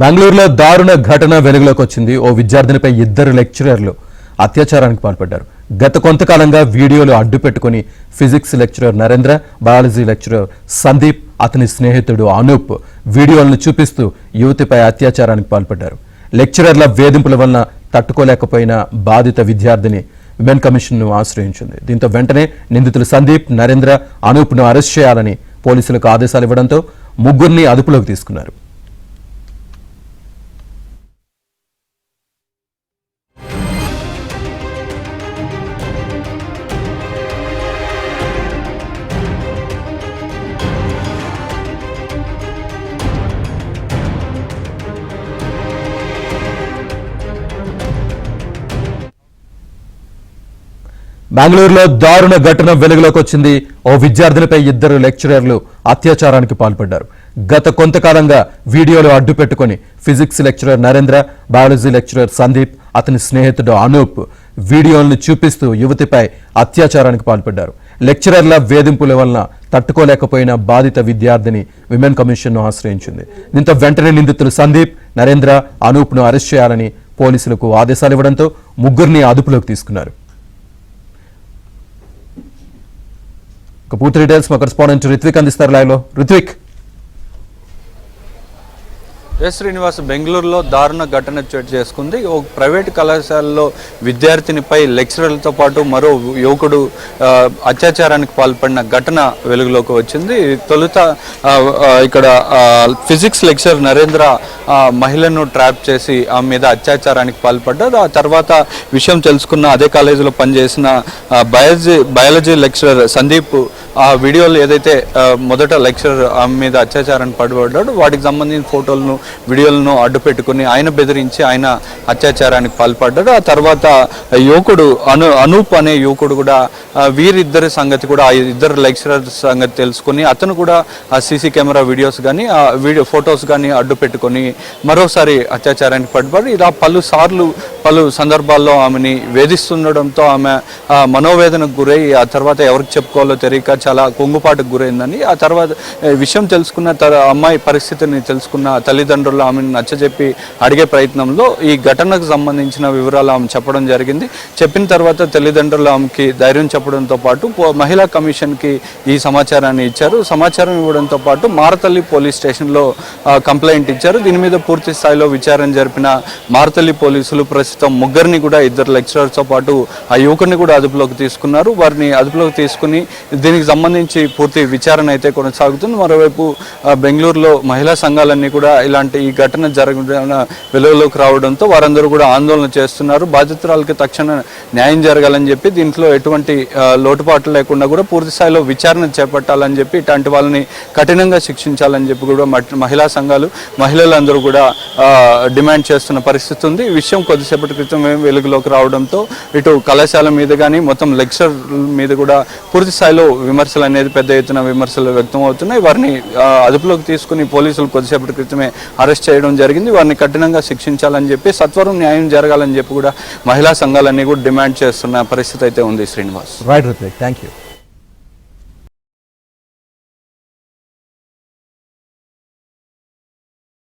బెంగళూరులో దారుణ ఘటన వెలుగులోకి వచ్చింది. ఓ విద్యార్థినిపై ఇద్దరు లెక్చరర్లు అత్యాచారానికి పాల్పడ్డారు. గత కొంతకాలంగా వీడియోలు అడ్డు పెట్టుకుని physics lecturer Narendra, biology lecturer Sandeep, అతని స్నేహితుడు అనూప్ వీడియోలను చూపిస్తూ యువతిపై అత్యాచారానికి పాల్పడ్డారు. లెక్చరర్ల వేధింపుల వలన తట్టుకోలేకపోయిన బాధిత విద్యార్థిని విమెన్ కమిషన్ ను ఆశ్రయించింది. దీంతో వెంటనే నిందితులు సందీప్, నరేంద్ర, అనూప్ ను అరెస్ట్ చేయాలని పోలీసులకు ఆదేశాలు ఇవ్వడంతో ముగ్గురిని అదుపులోకి తీసుకున్నారు. బెంగళూరులో దారుణ ఘటన వెలుగులోకి వచ్చింది. ఓ విద్యార్థినిపై ఇద్దరు లెక్చరర్లు అత్యాచారానికి పాల్పడ్డారు. గత కొంతకాలంగా వీడియోలు అడ్డు పెట్టుకుని physics lecturer Narendra, biology lecturer Sandeep, అతని స్నేహితుడు అనూప్ వీడియోలను చూపిస్తూ యువతిపై అత్యాచారానికి పాల్పడ్డారు. లెక్చరర్ల వేధింపుల వలన తట్టుకోలేకపోయిన బాధిత విద్యార్థిని విమెన్ కమిషన్ ను ఆశ్రయించింది. దీంతో వెంటనే నిందితులు సందీప్, నరేంద్ర, అనూప్ ను అరెస్ట్ చేయాలని పోలీసులకు ఆదేశాలు ఇవ్వడంతో ముగ్గురిని అదుపులోకి తీసుకున్నారు. పూర్తి డీటెయిల్స్ మా కరెస్పాండెంట్ రిత్విక్ అందిస్తారు లైవ్ లో. రిత్విక్. శ్రీనివాస్, బెంగళూరులో దారుణ ఘటన చోటు చేసుకుంది. ఒక ప్రైవేట్ కళాశాలలో విద్యార్థినిపై లెక్చరర్లతో పాటు మరో యువకుడు అత్యాచారానికి పాల్పడిన ఘటన వెలుగులోకి వచ్చింది. తొలుత ఇక్కడ ఫిజిక్స్ లెక్చరర్ నరేంద్ర మహిళను ట్రాప్ చేసి ఆమె మీద అత్యాచారానికి పాల్పడ్డారు. ఆ తర్వాత విషయం తెలుసుకున్న అదే కాలేజీలో పనిచేసిన బయాలజీ లెక్చరర్ సందీప్ ఆ వీడియోలు ఏదైతే మొదట లెక్చరర్ ఆమె మీద అత్యాచారానికి పాల్పడ్డాడు వాటికి సంబంధించిన ఫోటోలను, వీడియోలను అడ్డు పెట్టుకుని ఆయన బెదిరించి ఆయన అత్యాచారానికి పాల్పడ్డాడు. ఆ తర్వాత యువకుడు అనూప్ అనే యువకుడు కూడా వీరిద్దరి సంగతి కూడా ఆ ఇద్దరు లెక్చరర్ సంగతి తెలుసుకుని అతను కూడా ఆ సీసీ కెమెరా వీడియోస్ కానీ ఆ వీడియో ఫొటోస్ కానీ అడ్డు పెట్టుకొని మరోసారి అత్యాచారానికి పాల్పడి ఇలా పలు సందర్భాల్లో ఆమెని వేధిస్తుండడంతో ఆమె మనోవేదనకు గురై ఆ తర్వాత ఎవరికి చెప్పుకోవాలో తెలియక చాలా కుంగుపాటుకు గురైందని, ఆ తర్వాత విషయం తెలుసుకున్న అమ్మాయి పరిస్థితిని తెలుసుకున్న తల్లిదండ్రులు ఆమెను నచ్చజెప్పి అడిగే ప్రయత్నంలో ఈ ఘటనకు సంబంధించిన వివరాలు ఆమె చెప్పడం జరిగింది. చెప్పిన తర్వాత తల్లిదండ్రులు ఆమెకి ధైర్యం చెప్పడంతో పాటు మహిళా కమిషన్కి ఈ సమాచారాన్ని ఇచ్చారు. సమాచారం ఇవ్వడంతో పాటు మారతల్లి పోలీస్ స్టేషన్లో కంప్లైంట్ ఇచ్చారు. దీని మీద పూర్తి స్థాయిలో విచారణ జరిపిన మారతల్లి పోలీసులు ప్రస్తుతం ముగ్గురిని కూడా, ఇద్దరు లెక్చరర్స్తో పాటు ఆ యువకుడిని కూడా అదుపులోకి తీసుకున్నారు. వారిని అదుపులోకి తీసుకుని దీనికి సంబంధించి పూర్తి విచారణ అయితే కొనసాగుతుంది. మరోవైపు బెంగళూరులో మహిళా సంఘాలన్నీ కూడా ఇలాంటి ఈ ఘటన జరగడం వెలుగులోకి రావడంతో వారందరూ కూడా ఆందోళన చేస్తున్నారు. బాధితురాలకి తక్షణ న్యాయం జరగాలని చెప్పి, దీంట్లో ఎటువంటి లోటుపాట్లు లేకుండా కూడా పూర్తి స్థాయిలో విచారణ చేపట్టాలని చెప్పి, ఇట్లాంటి వాళ్ళని కఠినంగా శిక్షించాలని చెప్పి కూడా మహిళా సంఘాలు, మహిళలందరూ కూడా డిమాండ్ చేస్తున్న పరిస్థితి ఉంది. ఈ విషయం కొద్దిసేపటి క్రితం వెలుగులోకి రావడంతో ఇటు కళాశాల మీద కానీ మొత్తం లెక్చర్ మీద కూడా పూర్తి స్థాయిలో విమర్శలు అనేది పెద్ద ఎత్తున విమర్శలు వ్యక్తం అవుతున్నాయి. వారిని అదుపులోకి తీసుకుని పోలీసులు కొద్దిసేపటి క్రితమే అరెస్ట్ చేయడం జరిగింది. వారిని కఠినంగా శిక్షించాలని చెప్పి, సత్వరం న్యాయం జరగాలని చెప్పి కూడా మహిళా సంఘాలన్నీ కూడా డిమాండ్ చేస్తున్న పరిస్థితి అయితే ఉంది. Srinivas. Right Ritwik, thank you.